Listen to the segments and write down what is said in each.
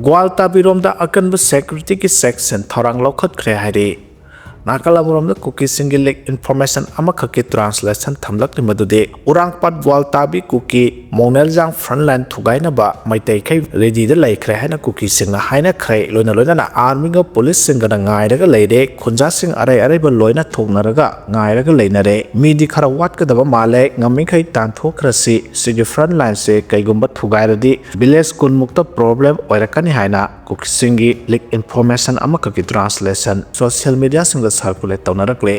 Gwaltabirom da akanba security ki section thorang lokhat khre hairi nakalaburom da Kuki single link information amakhaki translation thamlak ni madude urangpat Gwaltabi Kuki Mongeljang frontline thugaina ba maitai khai ready da laikre haina Kuki singna haina khre loina na army ga police singa na ngai raga leire khunja sing arai ba loina thognaraga ngai raga leinare midi khara wat ka daba male ngami khai tan thokrasi sigi frontline se kaigumba thugairadi village kun mukta problem oirakani haina Kuki singi leak information amakaki translation social media singa circulate tawnarakle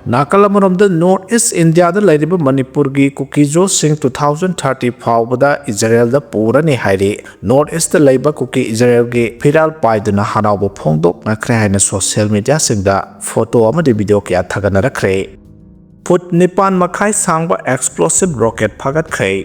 Nakalamuram the Northeast India the Ladiba Manipur gi Kukijo sing 2030 Pawbada Israel the Purani Hairi Northeast the Labor Kuki Israel gi Firal Paiduna Hanabu Pongdok Nakre Haina social media sing the photo amadi video ki Athaganara Put Nipan Makai Sangba explosive rocket Pagat Kray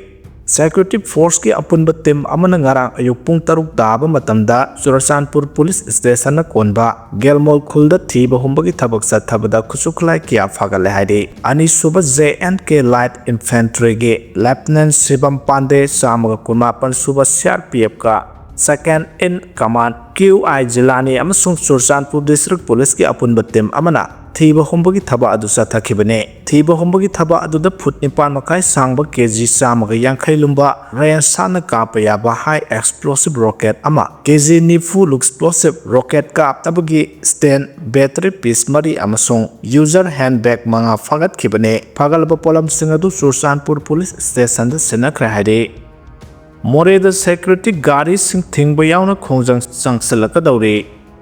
Security Force ki apunba team amana ngarang ayuk pung taruk daba matamda Surasanpur Police Station na konba Gelmol Khulda thiba humbagi thabak sa thabada khusuklai kiya phagale haide ani suba JNK Light Infantry ge Lieutenant Sibam Pande samaga kunmapan suba CRPF ka second in command QI Jilani amasung Surasanpur District Police ki apunba team amana thiba humbagi thaba adu sa thakibane thiba humbagi thaba adu da phut nipan makai sangba kg samaga yankhai lumba rayan sana kapaya ba high explosive rocket ama kg ni full explosive rocket kap tabagi stand battery piece mari amasung user handbag manga fagat khibane phagalba polam singadu Sursanpur police station da senakra haide more the security gari sing thingba yauna khongjang changsalaka daure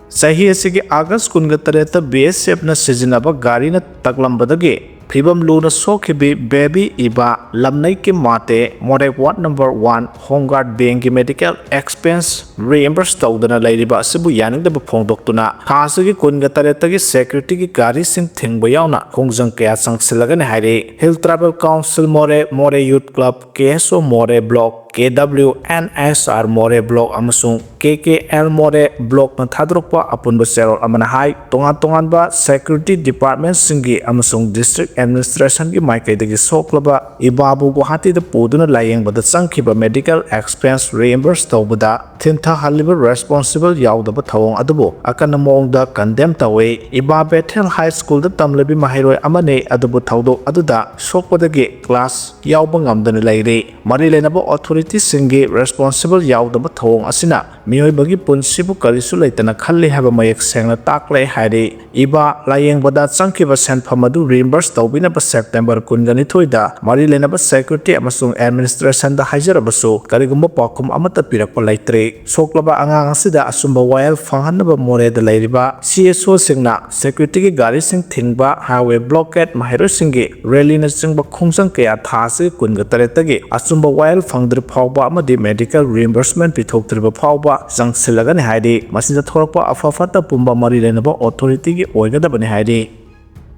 Sahi asigi August kungatareta BSF na sizinaba gari na taklambadagi Phibam luna sokhibi baby iba lamnai ki mate more ward number 1 home guard bank ki medical expense reimburse tawdana lairiba asibu yaning da phongdoktuna khasagi kungatareta gi security ki gari sing thingba yauna khongjang kya sangsilagane haire hill travel council more youth club KSO more block KWNSR more block amasung KKL more block na thadrokpa apunba serol amana hai tongan ba security department singi amasung district administration ki maikai dagi soklaba ibabu Guwahati da puduna layeng bada changkhiba medical expense reimburse tawbada thintha haliba responsible yaudaba thawong adubo akana mong da condemn tawe iba Bethel high school da tamlebi mahiroi amane adubu thawdo aduda sokpadagi class yauba ngamdana leire mari lenaba authority singi responsible yaudaba thawong asina miyoi bagi punsibu karisu leitana khalli haba mayak sengna takle haire iba layeng bada changkhiba senphamadu reimburse tawbina ba September 2022 da mari lenaba security amasung administration da haijarabasu karigumba pakum amata pirakpa laitre soklaba angang asida asumba wire fanghanaba more da lairiba CSO singna security ki gari sing thingba highway blockade mahiro singi rally na singba khongjang kaya thasi kungatareta asumba wire fangdri phawba amadi medical reimbursement pithoktriba phawba jangsilagani haidi masida thorakpa afafata pumba mari lenaba authority ki oigadabani haidi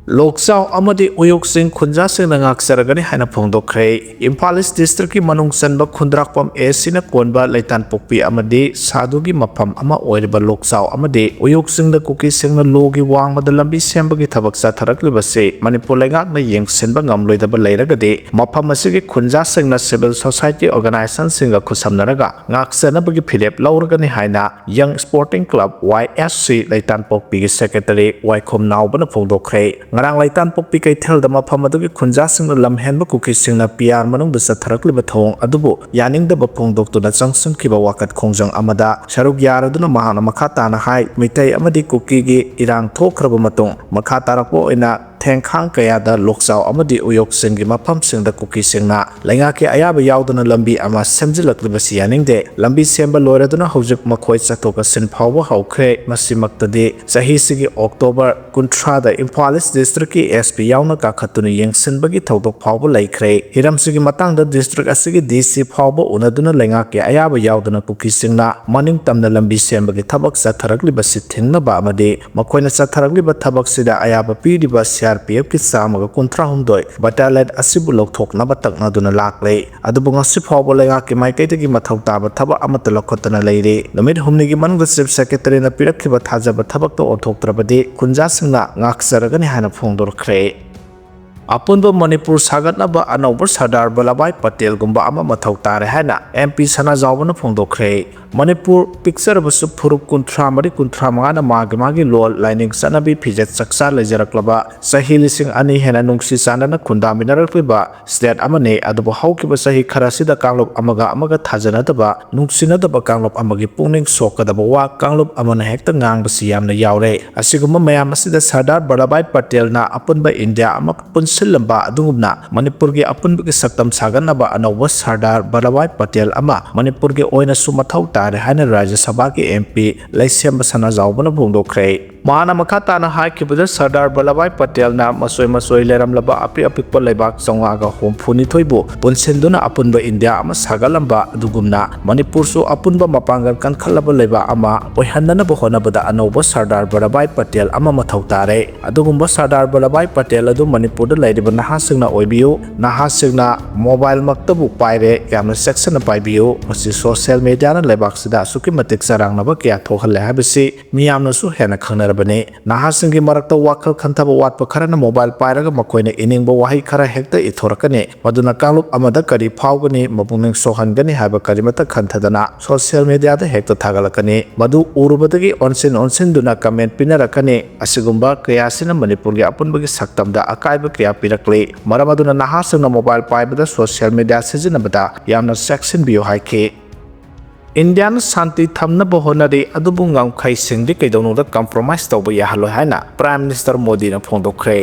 Loksao amadi uyok sing khunja sing nangak saragani haina phongdokre Imphal East District ki manung sanba khundrakpam esina konba leitan pokpi amadi sadugi mapham ama oiriba Loksao amadi uyok sing da Kuki sing na logi wangmada lambi sembagi thabak sa tharaklibase Manipur lengak na yengsenba ngamloidaba leiragade mapham asigi khunja sing na civil society organization singa khusamnaraga ngak sanabagi philep lauragani haina Young Sporting Club YSC leitan pokpi ki secretary Waikhom Naubana phongdokre ngarang laitan pokpi kai thel dama phamadu ki khunja singna lamhenba Kuki singna PR manung da satharakliba thawong adubu yaning da bapong doktu na changsung kiba wakat khongjang amada sharuk yaraduna mahana makata na hai mitai amadi Kuki gi irang thokraba matung makata rakpo ina Thengkhang kaya da Loksao amadi uyok singi mapham sing da Kuki singna lainga ke ayaba yauduna lambi ama semjilakliba siyaning de lambi semba loiraduna hojik makhoi chatoka sin phawba haukhre masimaktadi sahi sigi October 13 da Imphal East District ki SP yauna ka khatuna yengsinbagi thawdok phawba laikhre hiram sigi matang da district asigi DC phawba unaduna lainga ke ayaba yauduna Kuki singna maning tamna lambi sembagi thabak sa tharakliba sithingna ba amadi makhoina sa tharakliba thabak sida ayaba piriba CRPF ki samaga kontra humdoi battalion asibu lokthok na batakna duna lakle adubu ngasi phawbo lenga ki maikai tagi mathau taba thaba amata lokhotana leire lamit humni gi manung chief secretary na pirakhiba thajaba thabak to othoktrabadi khunja singna ngaksaragani hana phongdorkhre ꯑꯄꯨꯟꯕ ꯃꯅꯤꯄꯨꯔ ꯁꯥꯒꯠꯅꯕ ꯑꯅꯧꯕ ꯁꯔꯗꯥꯔ ꯚꯜꯂꯚꯚꯥꯏ ꯄꯇꯦꯜꯒꯨꯝꯕ ꯑꯃ ꯃꯊꯧ ꯇꯥꯔꯦ ꯍꯥꯏꯅ MP ꯁꯅꯥꯖꯥꯎꯕꯅ ꯐꯣꯡꯗꯣꯛꯈ꯭ꯔꯦ꯫ Manipur ꯄꯤꯛꯆꯔꯕꯁꯨ ꯐꯨꯔꯨꯞ 34-35ꯅ ꯃꯥꯒꯤ ꯂꯣꯜ ꯂꯥꯏꯅꯤꯡ ꯆꯠꯅꯕꯤ ꯐꯤꯖꯦꯠ ꯆꯛꯆꯥ ꯂꯩꯖꯔꯛꯂꯕ ꯆꯍꯤ 2000 ꯍꯦꯟꯅ ꯅꯨꯡꯁꯤ ꯆꯥꯟꯅꯅ ꯈꯨꯟꯗꯥꯃꯤꯟꯅꯔꯛꯂꯤꯕ ꯁ꯭ꯇꯦꯠ ꯑꯃꯅꯤ꯫ ꯑꯗꯨꯕꯨ ꯍꯧꯈꯤꯕ ꯆꯍꯤ ꯈꯔꯁꯤꯗ ꯀꯥꯡꯂꯨꯞ ꯑꯃꯒ ꯊꯥꯖꯅꯗꯕ ꯅꯨꯡꯁꯤꯅꯗꯕ ꯀꯥꯡꯂꯨꯞ ꯑꯃꯒꯤ ꯄꯨꯛꯅꯤꯡ ꯁꯣꯛꯀꯗꯕ ꯋꯥ ꯀꯥꯡꯂꯨꯞ ꯑꯃꯅ ꯍꯦꯛꯇ ꯉꯥꯡꯕꯁꯤ ꯌꯥꯝꯅ ꯌꯥꯎꯔꯦ꯫ ꯑꯁꯤꯒꯨꯝꯕ ꯃꯌꯥꯝ ꯑꯁꯤꯗ ꯁꯔꯗꯥꯔ ꯚꯜꯂꯚꯚꯥꯏ ꯄꯇꯦꯜꯅ ꯑꯄꯨꯟꯕ ꯏꯟꯗꯤꯌꯥ ꯑꯃ ꯄꯨꯟꯁꯤꯜꯂꯝꯕ ꯑꯗꯨꯒꯨꯝꯅ ꯃꯅꯤꯄꯨꯔꯒꯤ ꯑꯄꯨꯟꯕꯒꯤ ꯁꯛꯇꯝ ꯁꯥꯒꯠꯅꯕ ꯑꯅꯧꯕ ꯁꯔꯗꯥꯔ ꯚꯜꯂꯚꯚꯥꯏ ꯄꯇꯦꯜ ꯑꯃ ꯃꯅꯤꯄꯨꯔꯒꯤ ꯑꯣꯏꯅꯁꯨ ꯃꯊꯧ ꯇꯥꯔꯦ ꯍꯥꯏꯅ ꯔꯥꯖ꯭ꯌ ꯁꯚꯥꯒꯤ MP ꯂꯩꯁꯦꯝꯕ ꯁꯅꯥꯖꯥꯎꯕꯅ ꯐꯣꯡꯗꯣꯛꯈ꯭ꯔꯦ꯫ ꯃꯍꯥꯛꯅ ꯃꯈꯥ ꯇꯥꯅ ꯍꯥꯏꯈꯤꯕꯗ ꯁꯔꯗꯥꯔ ꯚꯜꯂꯚꯚꯥꯏ ꯄꯇꯦꯜꯅ ꯃꯆꯣꯏ ꯂꯩꯔꯝꯂꯕ ꯑꯄꯤꯛꯄ ꯂꯩꯕꯥꯛ 962ꯕꯨ ꯄꯨꯟꯁꯤꯟꯗꯨꯅ ꯑꯄꯨꯟꯕ ꯏꯟꯗꯤꯌꯥ ꯑꯃ ꯁꯥꯒꯠꯂꯝꯕ ꯑꯗꯨꯒꯨꯝꯅ ꯃꯅꯤꯄꯨꯔꯁꯨ ꯑꯄꯨꯟꯕ ꯃꯄꯥꯡꯒꯜ ꯀꯟꯈꯠꯂꯕ ꯂꯩꯕꯥꯛ ꯑꯃ ꯑꯣꯏꯍꯟꯅꯅꯕ ꯍꯣꯠꯅꯕꯗ ꯑꯅꯧꯕ ꯁꯔꯗꯥꯔ ꯚꯜꯂꯚꯚꯥꯏ ꯄꯇꯦꯜ ꯑꯃ ꯃꯊꯧ ꯇꯥꯔꯦ꯫ ꯑꯗꯨꯒꯨꯝꯕ ꯁꯔꯗꯥꯔ ꯚꯜꯂꯚꯚꯥꯏ ꯄꯇꯦꯜ ꯑꯗꯨ ꯃꯅꯤꯄꯨꯔꯗ ꯂꯩꯔꯤꯕ ꯅꯍꯥꯁꯤꯡꯅ ꯑꯣꯏꯕꯤꯌꯨ꯫ ꯅꯍꯥꯁꯤꯡꯅ ꯃꯣꯕꯥꯏꯜ ꯃꯛꯇꯕꯨ ꯄꯥꯏꯔꯦ, ꯌꯥꯝꯅ ꯆꯦꯛꯁꯤꯟꯅ ꯄꯥꯏꯕꯤꯌꯨ꯫ ꯃꯁꯤ ꯁꯣꯁꯤꯌꯦꯜ ꯃꯤꯗꯤꯌꯥꯅ ꯂꯩꯕꯥꯛꯁꯤꯗ ꯑꯁꯨꯛꯀꯤ ꯃꯇꯤꯛ ꯆꯔꯥꯡꯅꯕ ꯀꯌꯥ ꯊꯣꯛꯍꯜꯂꯦ ꯍꯥꯏꯕꯁꯤ ꯃꯤꯌꯥꯝꯅꯁꯨ ꯍꯦꯟꯅ ꯈꯪꯅꯔꯕꯅꯤ꯫ ꯅꯍꯥꯁꯤꯡꯒꯤ ꯃꯔꯛꯇ ꯋꯥꯈꯜ ꯈꯟꯊꯕ ꯋꯥꯠꯄ ꯈꯔꯅ ꯃꯣꯕꯥꯏꯜ ꯄꯥꯏꯔꯒ ꯃꯈꯣꯏꯅ ꯏꯅꯤꯡꯕ ꯋꯥꯍꯩ ꯈꯔ ꯍꯦꯛꯇ ꯏꯊꯣꯔꯛꯀꯅꯤ꯫ ꯃꯗꯨꯅ ꯀꯥꯡꯂꯨꯞ ꯑꯃꯗ ꯀꯔꯤ ꯐꯥꯎꯒꯅꯤ, ꯃꯄꯨꯛꯅꯤꯡ ꯁꯣꯛꯍꯟꯒꯅꯤ ꯍꯥꯏꯕ ꯀꯔꯤꯃꯠꯇ ꯈꯟꯊꯗꯅ ꯁꯣꯁꯤꯌꯦꯜ ꯃꯤꯗꯤꯌꯥꯗ ꯍꯦꯛꯇ ꯊꯥꯒꯠꯂꯛꯀꯅꯤ꯫ ꯃꯗꯨ ꯎꯔꯨꯕꯗꯒꯤ ꯑꯣꯟꯁꯤꯟꯗꯨꯅ ꯀꯃꯦꯟꯠ ꯄꯤꯅꯔꯛꯀꯅꯤ꯫ ꯑꯁꯤꯒꯨꯝꯕ ꯀꯌꯥꯁꯤꯅ ꯃꯅꯤꯄꯨꯔꯒꯤ ꯑꯄꯨꯟꯕꯒꯤ ꯁꯛꯇꯝꯗ ꯑꯀꯥꯏꯕ ꯀꯌꯥ ꯄꯤꯔꯛꯂꯤ꯫ ꯃꯔꯝ ꯑꯗꯨꯅ ꯅꯍꯥꯁꯤꯡꯅ ꯃꯣꯕꯥꯏꯜ ꯄꯥꯏꯕꯗ, ꯁꯣꯁꯤꯌꯦꯜ ꯃꯤꯗꯤꯌꯥ ꯁꯤꯖꯤꯟꯅꯕꯗ ꯌꯥꯝꯅ ꯆꯦꯛꯁꯤꯟꯕꯤꯌꯨ ꯍꯥꯏꯈꯤ꯫ ꯏꯟꯗꯤꯌꯥꯅ ꯁꯥꯟꯇꯤ ꯊꯝꯅꯕ ꯍꯣꯠꯅꯔꯤ, ꯑꯗꯨꯕꯨ ꯉꯝꯈꯩꯁꯤꯡꯗꯤ ꯀꯩꯗꯧꯅꯨꯡꯗ ꯀꯝꯄ꯭ꯔꯣꯃꯥꯏꯖ ꯇꯧꯕ ꯌꯥꯍꯜꯂꯣꯏ ꯍꯥꯏꯅ ꯄ꯭ꯔꯥꯏꯝ ꯃꯤꯅꯤꯁꯇꯔ ꯃꯣꯗꯤꯅ ꯐꯣꯡꯗꯣꯛꯈ꯭ꯔꯦ꯫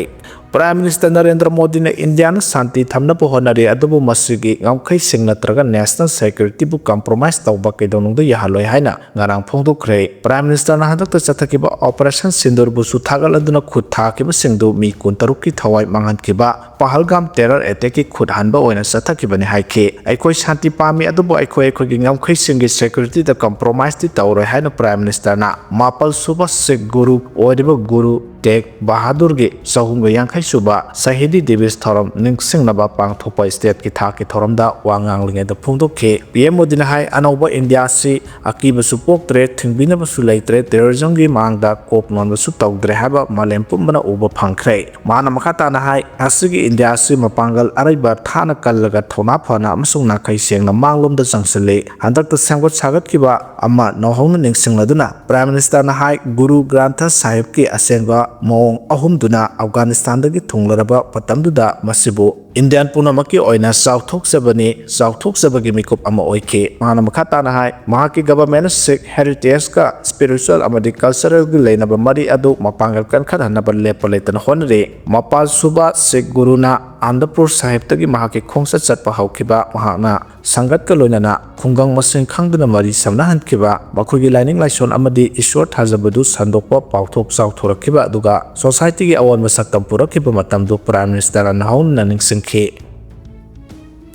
ꯄ꯭ꯔꯥꯏꯝ ꯃꯤꯅꯤꯁꯇꯔ ꯅꯔꯦꯟꯗ꯭ꯔ ꯃꯣꯗꯤꯅ ꯏꯟꯗꯤꯌꯥꯅ ꯁꯥꯟꯇꯤ ꯊꯝꯅꯕ ꯍꯣꯠꯅꯔꯤ, ꯑꯗꯨꯕꯨ ꯃꯁꯤꯒꯤ ꯉꯝꯈꯩꯁꯤꯡ ꯅꯠꯇ꯭ꯔꯒ ꯅꯦꯁꯅꯦꯜ ꯁꯦꯀ꯭ꯌꯨꯔꯤꯇꯤꯕꯨ ꯀꯝꯄ꯭ꯔꯣꯃꯥꯏꯖ ꯇꯧꯕ ꯀꯩꯗꯧꯅꯨꯡꯗ ꯌꯥꯍꯜꯂꯣꯏ ꯍꯥꯏꯅ ꯉꯔꯥꯡ ꯐꯣꯡꯗꯣꯛꯈ꯭ꯔꯦ꯫ ꯄ꯭ꯔꯥꯏꯝ ꯃꯤꯅꯤꯁꯇꯔꯅ ꯍꯟꯗꯛꯇ ꯆꯠꯊꯈꯤꯕ ꯑꯣꯄꯔꯦꯁꯟ ꯁꯤꯟꯗꯨꯔꯕꯨꯁꯨ ꯊꯥꯒꯠꯂꯗꯨꯅ ꯈꯨꯠ ꯊꯥꯈꯤꯕꯁꯤꯡꯗꯨ ꯃꯤ 13ꯀꯤ ꯊꯋꯥꯏ ꯃꯥꯡꯍꯟꯈꯤꯕ ꯄꯍꯜꯒꯥꯝ ꯇꯦꯔꯔ ꯑꯦꯇꯦꯛꯀꯤ ꯈꯨꯠ ꯍꯟꯕ ꯑꯣꯏꯅ ꯆꯠꯊꯈꯤꯕꯅꯤ ꯍꯥꯏꯈꯤ꯫ ꯑꯩꯈꯣꯏ ꯁꯥꯟꯇꯤ ꯄꯥꯝꯃꯤ, ꯑꯗꯨꯕꯨ ꯑꯩꯈꯣꯏꯒꯤ ꯉꯝꯈꯩꯁꯤꯡꯒꯤ ꯁꯦꯀ꯭ꯌꯨꯔꯤꯇꯤꯗ ꯀꯝꯄ꯭ꯔꯣꯃꯥꯏꯖꯇꯤ ꯇꯧꯔꯣꯏ ꯍꯥꯏꯅ ꯄ꯭ꯔꯥꯏꯝ ꯃꯤꯅꯤꯁꯇꯔꯅ 7ꯁꯨꯕ ꯁꯤꯈ ꯒꯨꯔꯨ ꯑꯣꯏꯔꯤꯕ ꯒꯨꯔꯨ ꯇꯦꯒ ꯕꯍꯥꯗꯨꯔꯒꯤ 350ꯁꯨꯕ ꯁꯍꯤꯗꯤ ꯗꯤꯕꯁ ꯊꯧꯔꯝ ꯅꯤꯡꯁꯤꯡꯅꯕ ꯄꯥꯡꯊꯣꯛꯄ ꯁ꯭ꯇꯦꯠꯀꯤ ꯊꯥꯛꯀꯤ ꯊꯧꯔꯝꯗ ꯋꯥ ꯉꯥꯡꯂꯤꯉꯩꯗ ꯐꯣꯡꯗꯣꯛꯈꯤ꯫ PM ꯃꯣꯗꯤꯅ ꯍꯥꯏ ꯑꯅꯧꯕ ꯏꯟꯗꯤꯌꯥꯁꯤ ꯑꯀꯤꯕꯁꯨ ꯄꯣꯛꯇ꯭ꯔꯦ, ꯊꯤꯡꯕꯤꯅꯕꯁꯨ ꯂꯩꯇ꯭ꯔꯦ, ꯇꯦꯔꯣꯔꯤꯖꯝꯒꯤ ꯃꯥꯡꯗ ꯀꯣꯛ ꯅꯣꯟꯕꯁꯨ ꯇꯧꯗ꯭ꯔꯦ ꯍꯥꯏꯕ ꯃꯥꯂꯦꯝ ꯄꯨꯝꯕꯅ ꯎꯕ ꯐꯪꯈ꯭ꯔꯦ꯫ ꯃꯍꯥꯛꯅ ꯃꯈꯥ ꯇꯥꯅ ꯍꯥꯏ ꯉꯁꯤꯒꯤ ꯏꯟꯗꯤꯌꯥꯁꯤ ꯃꯄꯥꯡꯒꯜ ꯑꯔꯩꯕ, ꯊꯥꯅ ꯀꯜꯂꯒ ꯊꯧꯅꯥ ꯐꯅ ꯑꯃꯁꯨꯡ ꯅꯥꯈꯩ ꯁꯦꯡꯅ ꯃꯥꯡꯂꯣꯝꯗ ꯆꯪꯁꯤꯜꯂꯤ꯫ ꯍꯟꯗꯛꯇ ꯁꯦꯝꯒꯠ ꯁꯥꯒꯠꯈꯤꯕ ꯑꯃ ꯅꯧꯍꯧꯅ ꯅꯤꯡꯁꯤꯡꯂꯗꯨꯅ ꯄ꯭ꯔꯥꯏꯝ ꯃꯤꯅꯤꯁꯇꯔꯅ ꯍꯥꯏ ꯒꯨꯔꯨ ꯒ꯭ꯔꯥꯟꯊ ꯁꯥꯍꯤꯕꯀꯤ ꯑꯁꯦꯡꯕ ꯃꯑꯣꯡ ꯑꯍꯨꯝꯗꯨꯅ ꯑꯐꯒꯥꯅꯤꯁꯇꯥꯟꯗꯒꯤ ꯊꯨꯡꯂꯔꯕ ꯃꯇꯝꯗꯨꯗ ꯃꯁꯤꯕꯨ ꯏꯟꯗꯤꯌꯥꯟ ꯄꯨꯝꯅꯃꯛꯀꯤ ꯑꯣꯏꯅ ꯆꯥꯎꯊꯣꯛꯆꯕꯒꯤ ꯃꯤꯀꯨꯞ ꯑꯃ ꯑꯣꯏꯈꯤ꯫ ꯃꯍꯥꯛꯅ ꯃꯈꯥ ꯇꯥꯅ ꯍꯥꯏ ꯃꯍꯥꯛꯀꯤ ꯒꯚꯔꯟꯃꯦꯟꯠꯅ ꯁꯤꯈ ꯍꯦꯔꯤꯇꯦꯖꯒ ꯁ꯭ꯄꯤꯔꯤꯆꯨꯑꯦꯜ ꯑꯃꯗꯤ ꯀꯜꯆꯔꯦꯜꯒꯤ ꯂꯩꯅꯕ ꯃꯔꯤ ꯑꯗꯨ ꯃꯄꯥꯡꯒꯜ ꯀꯟꯈꯠꯍꯟꯅꯕ ꯂꯦꯞꯄ ꯂꯩꯇꯅ ꯍꯣꯠꯅꯔꯤ꯫ 7ꯁꯨꯕ ꯁꯤꯈ ꯒꯨꯔꯨꯅ ꯑꯅꯟꯗꯄꯨꯔ ꯁꯥꯍꯤꯕꯇꯒꯤ ꯃꯍꯥꯛꯀꯤ ꯈꯣꯡꯆꯠ ꯆꯠꯄ ꯍꯧꯈꯤꯕ, ꯃꯍꯥꯛꯅ ꯁꯪꯒꯠꯀ ꯂꯣꯏꯅꯅ ꯈꯨꯡꯒꯪ ꯃꯁꯤꯡ ꯈꯪꯗꯅ ꯃꯔꯤ ꯁꯝꯅꯍꯟꯈꯤꯕ, ꯃꯈꯣꯏꯒꯤ ꯂꯥꯏꯅꯤꯡ ꯂꯥꯏꯁꯣꯟ ꯑꯃꯗꯤ ꯏꯁ꯭ꯋꯔ ꯊꯥꯖꯕꯗꯨ ꯁꯟꯗꯣꯛꯄ ꯄꯥꯛꯊꯣꯛ ꯆꯥꯎꯊꯣꯔꯛꯈꯤꯕ, ꯑꯗꯨꯒ ꯁꯣꯁꯥꯏꯇꯤꯒꯤ ꯑꯑꯣꯟꯕ ꯁꯛꯇꯝ ꯄꯨꯔꯛꯈꯤꯕ ꯃꯇꯝꯗꯨ ꯄ꯭ꯔꯥꯏꯝ ꯃꯤꯅꯤꯁꯇꯔꯅ ꯅꯧꯍꯧꯅ ꯅꯤꯡꯁꯤꯡꯈꯤ꯫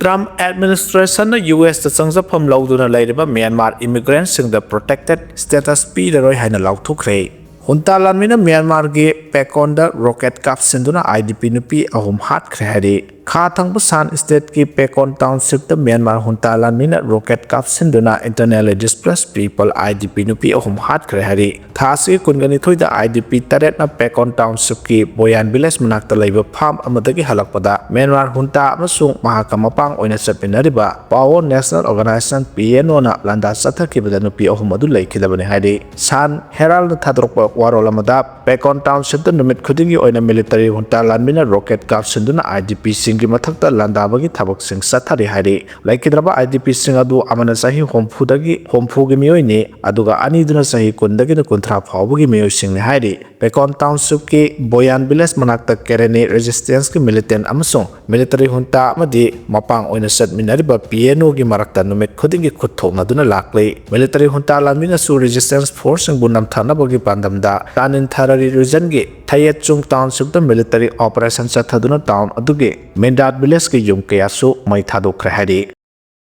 ꯇ꯭ꯔꯝꯞ ꯑꯦꯗꯃꯤꯅꯤꯁꯇ꯭ꯔꯦꯁꯟꯅ US ꯇ ꯆꯪꯖꯐꯝ ꯂꯧꯗꯨꯅ ꯂꯩꯔꯤꯕ ꯃ꯭ꯌꯥꯟꯃꯥꯔ ꯏꯃꯤꯒ꯭ꯔꯦꯟꯠꯁꯤꯡꯗ ꯄ꯭ꯔꯣꯇꯦꯛꯇꯦꯗ ꯁ꯭ꯇꯦꯇꯁ ꯄꯤꯔꯔꯣꯏ ꯍꯥꯏꯅ ꯂꯥꯎꯊꯣꯛꯈ꯭ꯔꯦ꯫ ꯍꯨꯟꯇꯥ ꯂꯥꯟꯃꯤꯅ ꯃ꯭ꯌꯥꯟꯃꯥꯔꯒꯤ ꯄꯦꯀꯣꯟꯗ ꯔꯣꯀꯦꯠ ꯀꯥꯞꯁꯤꯟꯗꯨꯅ IDP ꯅꯨꯄꯤ 3 ꯍꯥꯠꯈ꯭ꯔꯦ ꯍꯥꯏꯔꯤ꯫ ꯈꯥ ꯊꯪꯕ ꯁꯥꯟ ꯁ꯭ꯇꯦꯠꯀꯤ ꯄꯦꯀꯣꯟ ꯇꯥꯎꯟꯁꯤꯞꯇ ꯃ꯭ꯌꯥꯟꯃꯥꯔ ꯍꯨꯟꯇꯥ ꯂꯥꯟꯃꯤꯅ ꯔꯣꯀꯦꯠ ꯀꯥꯞꯁꯤꯟꯗꯨꯅ IDP ꯅꯨꯄꯤ 3 ꯍꯥꯠꯈ꯭ꯔꯦ ꯍꯥꯏꯔꯤ꯫ ꯊꯥ ꯑꯁꯤꯒꯤ 22ꯗ IDP 8ꯅ ꯄꯦꯀꯣꯟ ꯇꯥꯎꯟꯁꯤꯞꯀꯤ ꯕꯣꯌꯥꯟ ꯚꯤꯂꯦꯖ ꯃꯅꯥꯛꯇ ꯂꯩꯕ ꯐꯥꯔꯝ ꯑꯃꯗꯒꯤ ꯍꯜꯂꯛꯄꯗ ꯃ꯭ꯌꯥꯟꯃꯥꯔ ꯍꯨꯟꯇꯥ ꯑꯃꯁꯨꯡ ꯃꯍꯥꯛꯀ ꯃꯄꯥꯡ ꯑꯣꯏꯅ ꯆꯠꯃꯤꯟꯅꯔꯤꯕ ꯄꯥꯑꯣ ꯅꯦꯁꯅꯦꯜ ꯑꯣꯔꯒꯅꯥꯏꯖꯦꯁꯟ PNOꯅ ꯂꯥꯟꯗꯥ ꯆꯠꯊꯈꯤꯕꯗ ꯅꯨꯄꯤ 3 ꯑꯗꯨ ꯂꯩꯈꯤꯗꯕꯅꯤ ꯍꯥꯏꯔꯤ꯫ ꯁꯥꯟ ꯍꯦꯔꯥꯜꯗꯅ ꯊꯥꯗꯣꯔꯛꯄ ꯋꯥꯔꯣꯜ ꯑꯃꯗ ꯄꯦꯀꯣꯟ ꯇꯥꯎꯟꯁꯤꯞꯇ ꯅꯨꯃꯤꯠ ꯈꯨꯗꯤꯡꯒꯤ ꯑꯣꯏꯅ ꯃꯤꯂꯤꯇꯔꯤ ꯍꯨꯟꯇꯥ ꯂꯥꯟꯃꯤꯅ ꯔꯣꯀꯦꯠ ꯀꯥꯞꯁꯤꯟꯗꯨꯅ IDPꯁꯤꯡꯒꯤ ꯃꯊꯛꯇ ꯂꯥꯟꯗꯥꯕꯒꯤ ꯊꯕꯛꯁꯤꯡ ꯆꯠꯊꯔꯤ ꯍꯥꯏꯔꯤ꯫ ꯂꯩꯈꯤꯗ꯭ꯔꯕ IDPꯁꯤꯡ ꯑꯗꯨ ꯑꯃꯅ ꯆꯍꯤ 70ꯒꯤ ꯃꯤꯑꯣꯏꯅꯤ, ꯑꯗꯨꯒ ꯑꯅꯤꯗꯨꯅ ꯆꯍꯤ 10ꯗꯒꯤꯅ 50 ꯐꯥꯎꯕꯒꯤ ꯃꯤꯑꯣꯏꯁꯤꯡꯅꯤ ꯍꯥꯏꯔꯤ꯫ ꯄꯦꯀꯣꯟ ꯇꯥꯎꯟꯁꯤꯞꯀꯤ ꯕꯣꯌꯥꯟ ꯚꯤꯂꯦꯖ ꯃꯅꯥꯛꯇ ꯀꯦꯔꯦꯅꯤ ꯔꯦꯖꯤꯁꯇꯦꯟꯁꯀꯤ ꯃꯤꯂꯤꯇꯦꯟꯠ ꯑꯃꯁꯨꯡ ꯃꯤꯂꯤꯇꯔꯤ ꯍꯨꯟꯇꯥ ꯑꯃꯗꯤ मपांग ओइना चटमिनारिबा PNO गी मरक्ता नुमित खुदिंगी खुद थोकनादुना लाक्ले मिलिटरी हुंता लामिनासु रेजिस्टेंस फोर्स सिंगबु नमथानाबगी पांदमदा तानिन थारारी रीजन गी थायेत चुंग टाउनशिप मिलिटरी ऑपरेशन चथादुना टाउन अदुगी मेंडाट विलेज की युम कयासु मई थादोख्रे हारि।